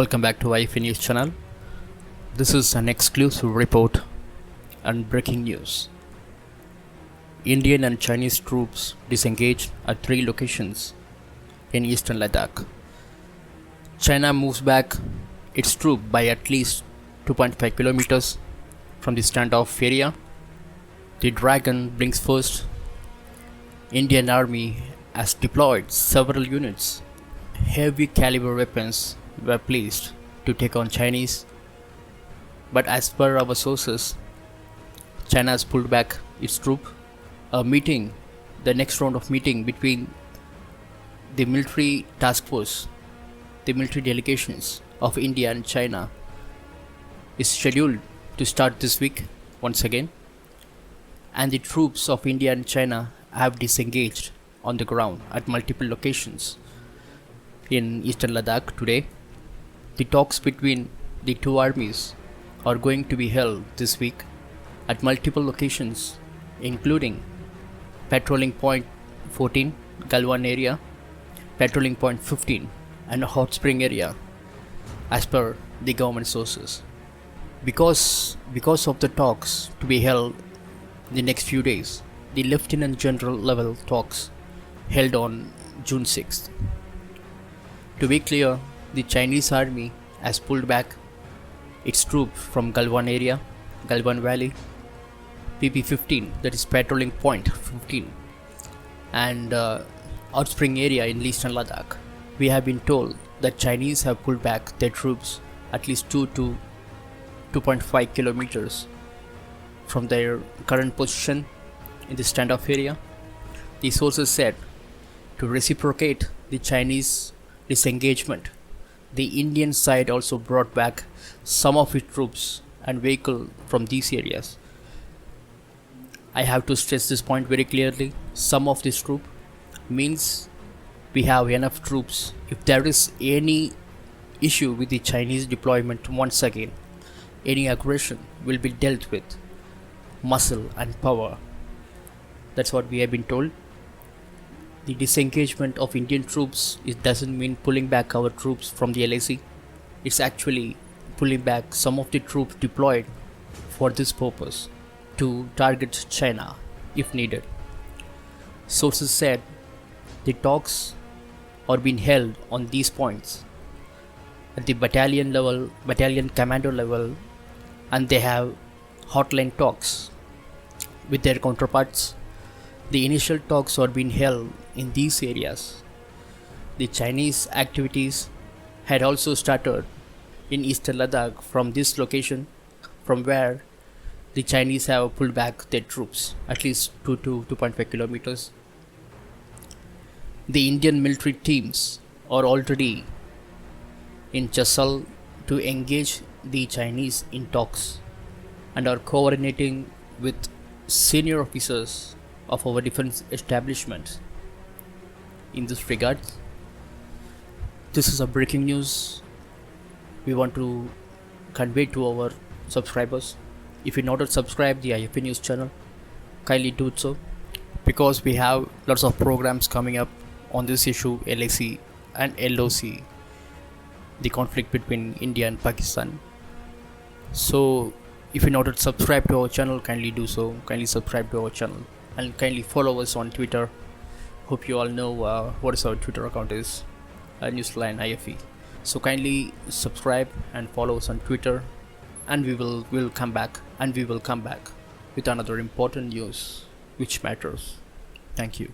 Welcome back to IFA News channel. This is an exclusive report and breaking news. Indian and Chinese troops disengaged at 3 locations in eastern Ladakh. China moves back its troops by at least 2.5 kilometers from the standoff area. The Dragon blinks first. Indian Army has deployed several units. Heavy caliber weapons were placed to take on Chinese, but as per our sources, China has pulled back its troop. The next round of meeting between the military task force, the military delegations of India and China is scheduled to start this week once again, and the troops of India and China have disengaged on the ground at multiple locations in eastern Ladakh today. The talks between the two armies are going to be held this week at multiple locations, including Patrolling Point 14, Galwan area, Patrolling Point 15, and Hot Spring area, as per the government sources. Because of the talks to be held the next few days, the Lieutenant General level talks held on June 6th. To be clear, the Chinese army has pulled back its troops from Galwan area, Galwan Valley, PP-15, that is Patrolling Point 15, and Hot Spring area in eastern Ladakh. We have been told that Chinese have pulled back their troops at least 2 to 2.5 kilometers from their current position in the standoff area. The sources said to reciprocate the Chinese disengagement, the Indian side also brought back some of its troops and vehicles from these areas. I have to stress this point very clearly. Some of this troop means we have enough troops. If there is any issue with the Chinese deployment, once again, any aggression will be dealt with muscle and power. That's what we have been told. The disengagement of Indian troops, it doesn't mean pulling back our troops from the LAC. It's actually pulling back some of the troops deployed for this purpose to target China if needed. Sources said the talks are being held on these points at the battalion level, battalion commander level, and they have hotline talks with their counterparts. The initial talks are being held in these areas. The Chinese activities had also started in eastern Ladakh from this location, from where the Chinese have pulled back their troops at least 2 to 2.5 kilometers. The Indian military teams are already in Chasal to engage the Chinese in talks and are coordinating with senior officers of our defense establishment in this regard. This is a breaking news we want to convey to our subscribers. If you're not yet subscribed the IFA News channel, kindly do so, because we have lots of programs coming up on this issue, LAC and LOC, the conflict between India and Pakistan. So if you're not yet subscribed to our channel, kindly do so. Kindly subscribe to our channel and kindly follow us on Twitter. Hope you all know what is our Twitter account is, Newsline IFE. So kindly subscribe and follow us on Twitter, and we will come back with another important news which matters. Thank you.